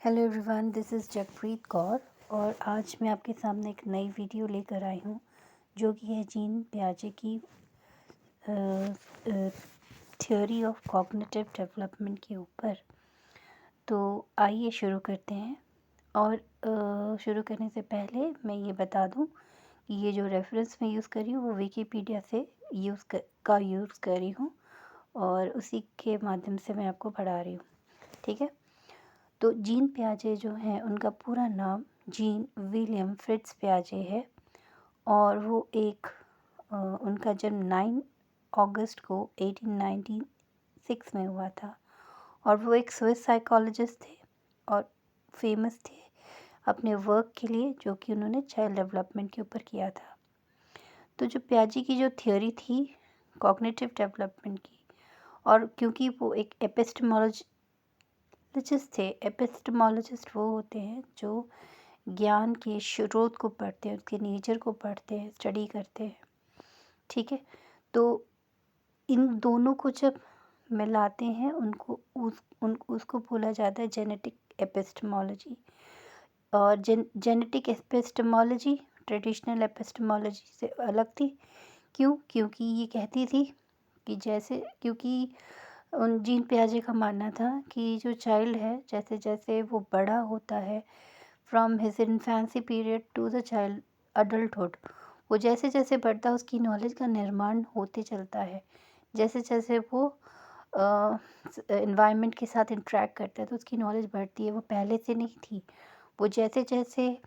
Hello everyone, this is Jagpreet Kaur और आज मैं आपके सामने एक नई वीडियो लेकर आई हूँ जो कि है जीन पियाजे की थ्योरी ऑफ कॉग्निटिव डेवलपमेंट के ऊपर। तो आइए शुरू करते हैं। और शुरू करने से पहले मैं ये बता दूँ कि ये जो रेफरेंस मैं यूज़ कर रही हूँ वो विकिपीडिया से यूज़ कर रही हूँ और उसी के माध्यम से मैं आपको पढ़ा रही हूँ। ठीक है। तो जीन पियाजे जो हैं उनका पूरा नाम जीन विलियम फ्रिट्ज पियाजे है और वो उनका जन्म 9 अगस्त को 1896 में हुआ था और वो एक स्विस साइकोलॉजिस्ट थे और फेमस थे अपने वर्क के लिए जो कि उन्होंने चाइल्ड डेवलपमेंट के ऊपर किया था। तो जो पियाजे की जो थ्योरी थी कॉग्निटिव डेवलपमेंट की, और क्योंकि वो एक एपिस्टेमोलॉजिस्ट वो होते हैं जो ज्ञान के स्रोत को पढ़ते हैं, उसके नेचर को पढ़ते हैं, स्टडी करते हैं। ठीक है। तो इन दोनों को जब मिलाते हैं उसको बोला जाता है जेनेटिक एपिस्टेमोलॉजी। और जेनेटिक एपिस्टेमोलॉजी ट्रेडिशनल एपिस्टेमोलॉजी से अलग थी। क्योंकि ये कहती थी कि क्योंकि उन जीन पियाजे का मानना था कि जो चाइल्ड है जैसे जैसे वो बड़ा होता है from his infancy period to the child adulthood, वो जैसे जैसे बढ़ता है उसकी नॉलेज का निर्माण होते चलता है। जैसे जैसे वो इन्वायरमेंट के साथ इंटरेक्ट करता है तो उसकी नॉलेज बढ़ती है। वो पहले से नहीं थी, वो जैसे जैसे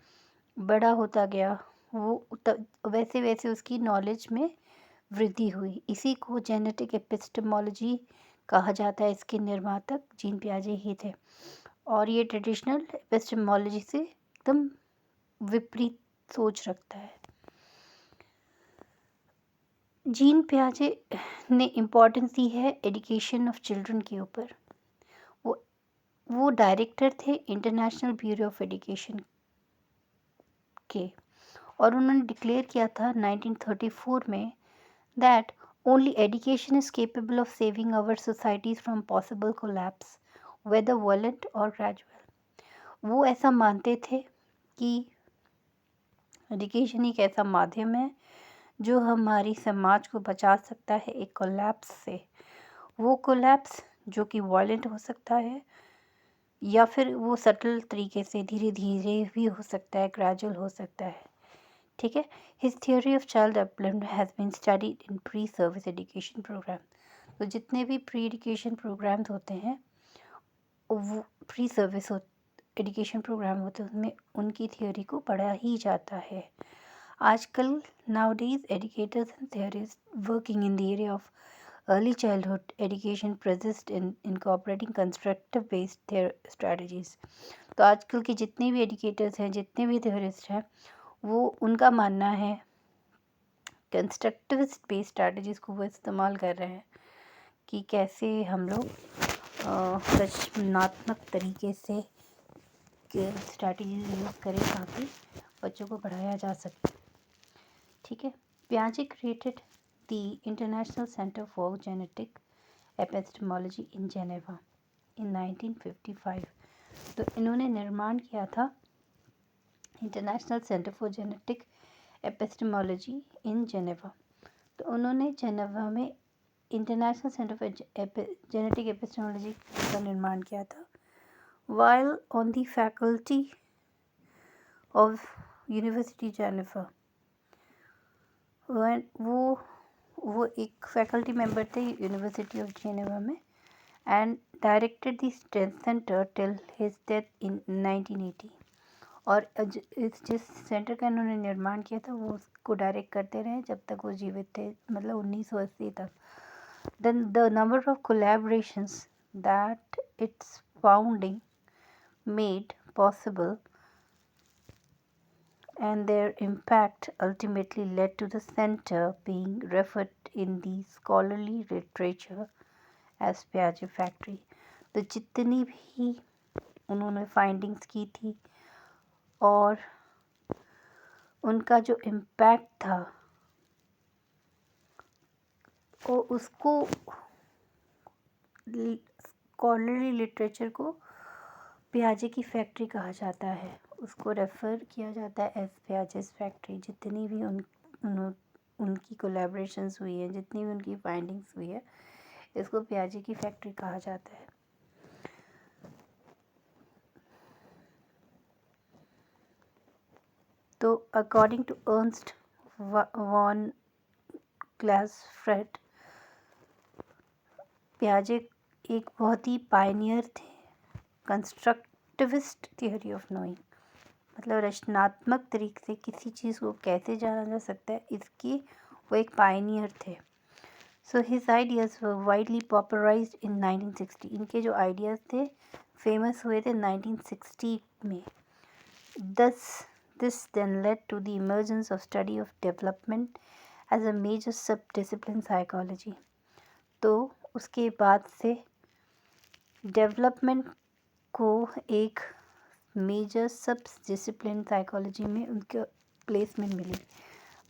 बड़ा होता गया वैसे वैसे उसकी नॉलेज में वृद्धि हुई। इसी को जेनेटिक एपिस्टेमोलॉजी कहा जाता है। इसके निर्माता जीन पियाजे ही थे और ये ट्रेडिशनल एपिस्टेमोलॉजी से एकदम विपरीत सोच रखता है। जीन पियाजे ने इम्पोर्टेंस दी है एजुकेशन ऑफ चिल्ड्रन के ऊपर। वो डायरेक्टर थे इंटरनेशनल ब्यूरो ऑफ एजुकेशन के और उन्होंने डिक्लेयर किया था 1934 में that only education is capable of saving our societies from possible collapse whether violent और ग्रेजुअल। वो ऐसा मानते थे कि एजुकेशन एक ऐसा माध्यम है जो हमारी समाज को बचा सकता है एक कोलैप्स से। वो कोलैप्स जो कि वायलेंट हो सकता है या फिर वो सटल तरीके से धीरे धीरे भी हो सकता है, ग्रेजुअल हो सकता है। ठीक है। His theory of child development has been studied in pre service education programme. तो जितने भी प्री एजुकेशन प्रोग्राम्स होते हैं वो प्री सर्विस एजुकेशन प्रोग्राम होते हैं, उसमें उनकी थ्योरी को पढ़ा ही जाता है। आजकल nowadays educators and theorists working in the area of early childhood education persist in incorporating constructive based strategies। तो आजकल के जितने भी एजुकेटर्स हैं, जितने भी थ्योरिस्ट हैं, वो उनका मानना है कंस्ट्रक्टिविस्ट बेस्ड स्ट्रैटेजीज़ को वो इस्तेमाल कर रहे हैं कि कैसे हम लोग रचनात्मक तरीके से स्ट्रैटेजीज यूज़ करें ताकि बच्चों को पढ़ाया जा सके। ठीक है। पियाजे created the international centre for genetic epistemology in Geneva in 1955। तो इन्होंने निर्माण किया था international centre for genetic epistemology in Geneva. तो उन्होंने जेनेवा में international centre for genetic epistemology का निर्माण किया था while on the faculty of university Geneva. वो एक फैकल्टी मेंबर थे यूनिवर्सिटी ऑफ जेनेवा में and directed the centre till his death in 1980। और जिस सेंटर का इन्होंने निर्माण किया था वो उसको डायरेक्ट करते रहे जब तक वो जीवित थे, मतलब 1980 तक। Then the number of collaborations that its founding made possible and their impact ultimately led to the center being referred in the scholarly literature as Piaget factory। तो जितनी भी उन्होंने फाइंडिंग्स की थी और उनका जो इम्पैक्ट था वो उसको स्कॉलरली लिटरेचर को पियाजे की फैक्ट्री कहा जाता है, उसको रेफ़र किया जाता है एज़ पियाजेस फैक्ट्री। जितनी भी उनकी कोलैबोरेशंस हुई हैं, जितनी भी उनकी फाइंडिंग्स हुई है, इसको पियाजे की फैक्ट्री कहा जाता है। तो अकॉर्डिंग टू अर्नस्ट वॉन क्लासफ्रेड, पियाजे एक बहुत ही पायनियर थे कंस्ट्रक्टिविस्ट थियोरी ऑफ नोइंग, मतलब रचनात्मक तरीके से किसी चीज़ को कैसे जाना जा सकता है, इसकी वो एक पायनियर थे। सो हिज आइडियाज़ वर वाइडली पॉपुलराइज्ड इन 1960। इनके जो आइडियाज़ थे फेमस हुए थे 1960 में। This then led to the emergence of study of development as a major sub-discipline psychology। तो उसके बाद से डेवलपमेंट को एक मेजर सब डिसिप्लिन साइकोलॉजी में उनके प्लेसमेंट मिली।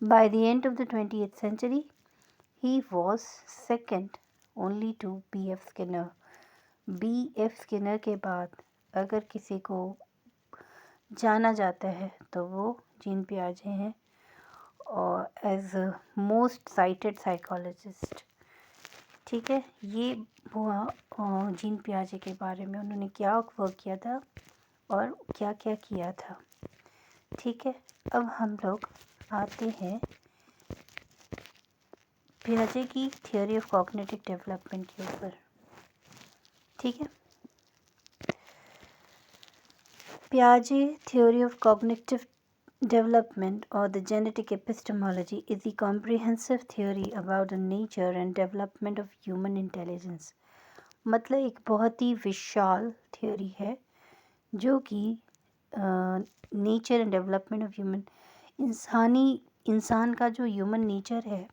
By the end of the 20th century he was second only to B.F. Skinner. B.F. Skinner के बाद अगर किसी को जाना जाता है तो वो जीन पियाजे हैं, और एज मोस्ट साइटेड साइकोलॉजिस्ट। ठीक है, ये हुआ जीन पियाजे के बारे में, उन्होंने क्या वर्क किया था और क्या क्या किया था। ठीक है, अब हम लोग आते हैं पियाजे की थियोरी ऑफ कॉग्निटिव डेवलपमेंट के ऊपर। ठीक है, Piaget theory of cognitive development, or the genetic epistemology, is a comprehensive theory about the nature and development of human intelligence। मतलब एक बहुत ही विशाल थ्योरी है जो कि nature and development of human, इंसान का जो ह्यूमन नेचर है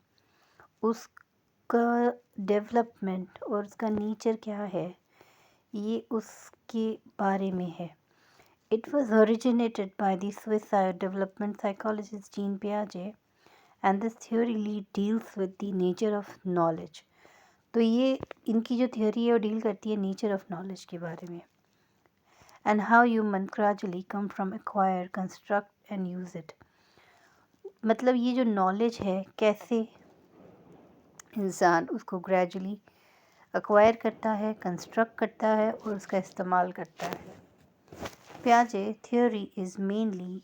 उसका डेवलपमेंट और उसका नेचर क्या है, ये उसके बारे में है। It was originated by the Swiss development psychologist Jean Piaget, and this theory deals with the nature of knowledge। तो ये इनकी जो थियोरी है वो डील करती है नेचर ऑफ नॉलेज के बारे में, and how human gradually come from acquire, construct and use it। मतलब ये जो नॉलेज है कैसे इंसान उसको ग्रेजुअली एक्वायर करता है, कंस्ट्रक्ट करता है और उसका इस्तेमाल करता है। Piaget theory is mainly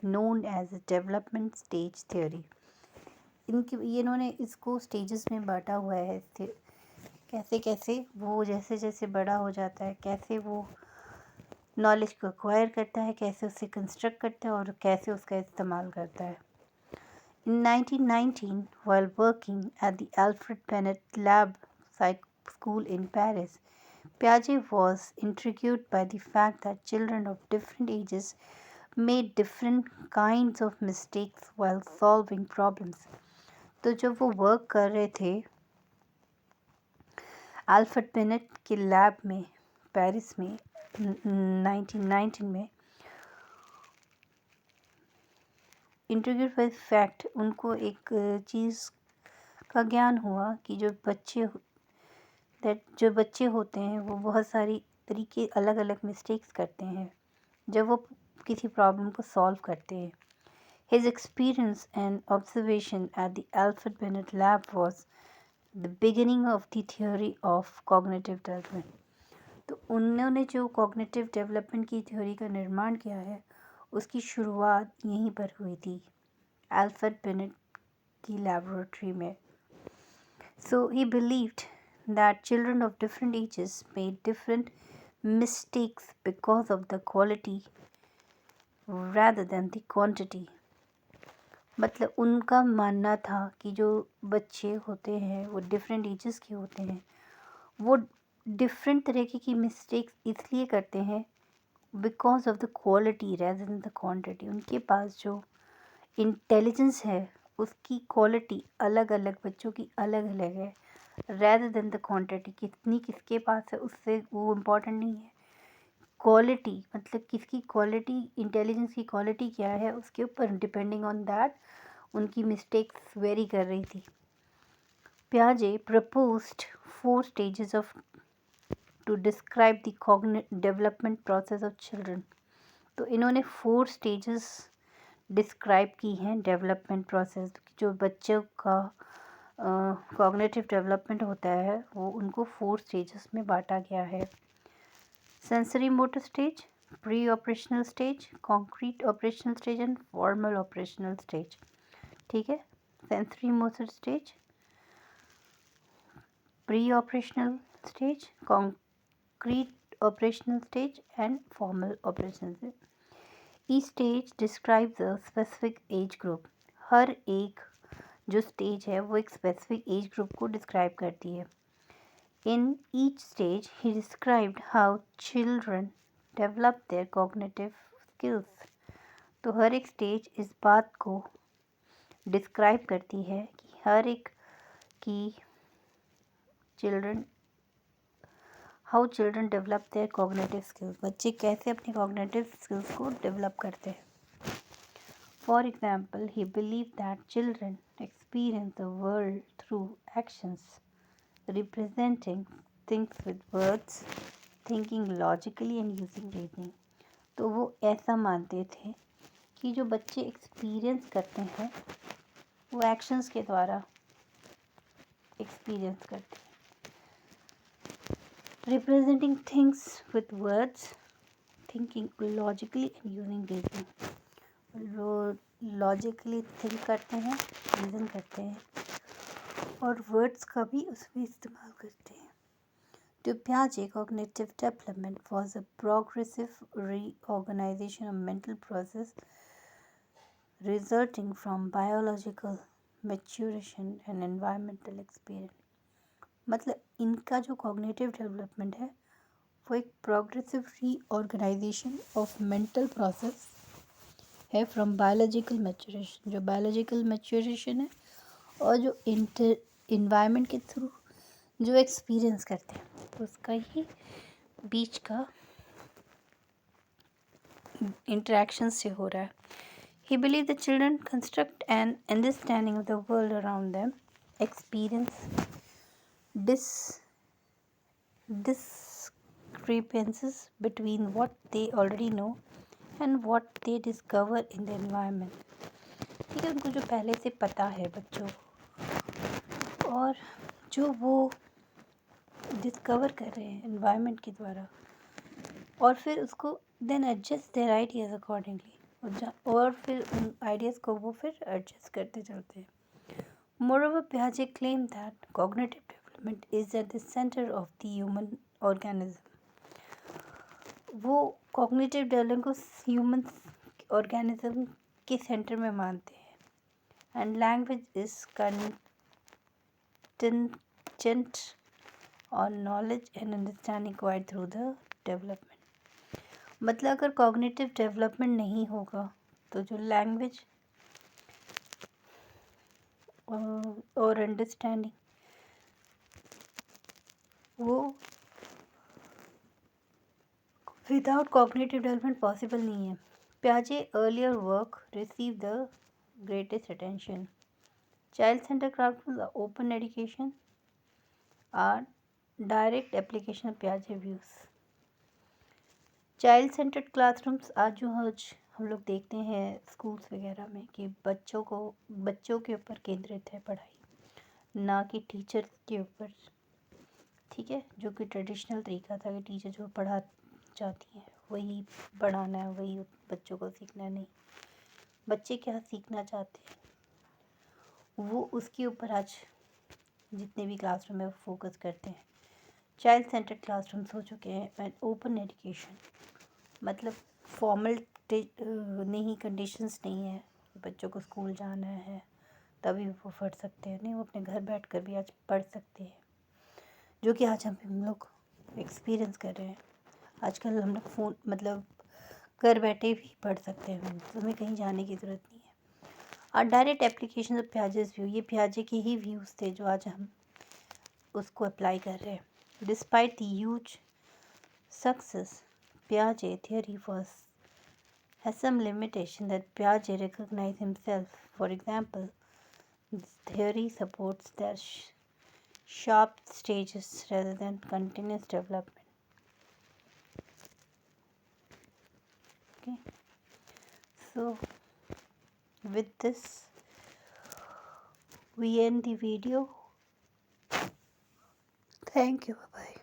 known as a development stage theory। इन्होंने इसको स्टेजेस में बांटा हुआ है, कैसे कैसे वो जैसे जैसे बड़ा हो जाता है, कैसे वो नॉलेज को एक्वायर करता है, कैसे उसे कंस्ट्रक्ट करता है और कैसे उसका इस्तेमाल करता है। In 1919, while working at the Alfred Binet Lab Psych School in Paris, Piaget was intrigued by the fact that children of different ages made different kinds of mistakes while solving problems। तो जब वो work कर रहे थे Alfred beneath के lab में Paris में 1919 में, इंट्रीग्यूड बाय फैक्ट उनको एक चीज़ का ज्ञान हुआ कि जो बच्चे होते हैं वो बहुत सारी तरीके अलग अलग मिस्टेक्स करते हैं जब वो किसी प्रॉब्लम को सॉल्व करते हैं। His experience and observation at the Alfred Binet lab was the beginning of the theory of cognitive development। तो उन्होंने जो cognitive development की थ्योरी का निर्माण किया है उसकी शुरुआत यहीं पर हुई थी, Alfred Binet की लैबोरेटरी में। So he believed that children of different ages made different mistakes because of the quality rather than the quantity। मतलब उनका मानना था कि जो बच्चे होते हैं वो डिफरेंट एजेस के होते हैं, वो डिफरेंट तरीके की मिस्टेक्स इसलिए करते हैं because of the quality rather than the quantity. उनके पास जो इंटेलिजेंस है उसकी क्वालिटी अलग अलग बच्चों की अलग अलग है, रेदर देन द क्वांटिटी कितनी किसके पास है उससे वो इम्पोर्टेंट नहीं है। क्वालिटी मतलब किसकी क्वालिटी, इंटेलिजेंस की क्वालिटी क्या है उसके ऊपर डिपेंडिंग ऑन दैट उनकी मिस्टेक्स वेरी कर रही थी। Piaget proposed 4 stages of to describe the development process of children. तो इन्होंने 4 स्टेजेस डिस्क्राइब की हैं डेवलपमेंट प्रोसेस, जो बच्चों का कॉग्निटिव डेवलपमेंट होता है वो उनको 4 स्टेजेस में बांटा गया है। Sensory motor stage, pre operational stage, concrete operational stage and formal operational stage. ठीक है, sensory motor stage, pre operational stage, concrete operational stage and formal operational stage. Each stage describes a specific age group. हर एक जो stage है वो एक specific age group को describe करती है। In each stage he described how children develop their cognitive skills. तो हर एक स्टेज इस बात को डिस्क्राइब करती है कि हर एक की how children develop their cognitive skills, बच्चे कैसे अपने कॉग्निटिव स्किल्स को डेवलप करते हैं। For example, he believed that children experience the world through actions, representing things with words, thinking logically and using reasoning. तो वो ऐसा मानते थे कि जो बच्चे एक्सपीरियंस करते हैं वो एक्शंस के द्वारा एक्सपीरियंस करते हैं। Representing things with words, thinking logically and using reasoning. Logically think करते हैं, रीज़न करते हैं और वर्ड्स का भी उसमें इस्तेमाल करते हैं। To Piaget, cognitive development was a progressive reorganization of mental process resulting from biological maturation and environmental experience. मतलब इनका जो कॉग्निटिव डेवलपमेंट है वो एक progressive reorganisation of mental process है फ्रॉम बायोलॉजिकल मैच्योरेशन, जो बायोलॉजिकल मैच्योरेशन है और जो इन्वायरमेंट के थ्रू जो एक्सपीरियंस करते हैं उसका ही बीच का इंटरेक्शन से हो रहा है। He believed the children construct an understanding of the world around them, experience discrepancies between what they already know and what they discover in the environment. ठीक है, उनको जो पहले से पता है बच्चों को और जो वो डिस्कवर कर रहे हैं एनवायरनमेंट के द्वारा और फिर उसको then adjust their ideas accordingly और फिर उन आइडियाज़ को वो फिर एडजस्ट करते चलते हैं। Moreover, Piaget claimed that cognitive development is at the center of the human organism. वो कॉग्निटिव डेवलपमेंट को ह्यूमन ऑर्गेनिज्म के सेंटर में मानते हैं। एंड लैंग्वेज इज कंटेंजेंट और knowledge and understanding acquired through the development. मतलब अगर कॉग्निटिव डेवलपमेंट नहीं होगा तो जो लैंग्वेज और अंडरस्टैंडिंग वो विदाउट कॉग्निटिव डेवलपमेंट पॉसिबल नहीं है। Piaget earlier work received the greatest attention. Child-centered classrooms are open education are direct application of Piaget views. Child-centered classrooms आज जो हम लोग देखते हैं स्कूल्स वगैरह में कि बच्चों के ऊपर केंद्रित है पढ़ाई, ना कि टीचर के ऊपर। ठीक है, जो कि ट्रेडिशनल तरीका था कि टीचर जो पढ़ा चाहती हैं वही पढ़ाना है, वही बच्चों को सीखना है। नहीं, बच्चे क्या सीखना चाहते हैं वो उसके ऊपर आज जितने भी क्लासरूम में फोकस करते हैं। चाइल्ड सेंटर्ड क्लासरूम्स हो चुके हैं एंड ओपन एजुकेशन, मतलब फॉर्मल नहीं, कंडीशंस नहीं है बच्चों को स्कूल जाना है तभी वो पढ़ सकते हैं। नहीं, वो अपने घर बैठकर भी आज पढ़ सकते हैं, जो कि आज हम लोग एक्सपीरियंस कर रहे हैं। आजकल हम लोग फ़ोन मतलब घर बैठे भी पढ़ सकते हैं, हमें कहीं जाने की ज़रूरत नहीं है। और direct application of Piaget's view, ये पियाजे के ही व्यूज़ थे जो आज हम उसको अप्लाई कर रहे हैं। Despite the huge success Piaget theory has some limitation that Piaget recognized himself. For example, this theory supports their sharp stages rather than continuous development. Okay, so with this we end the video. Thank you. Bye bye.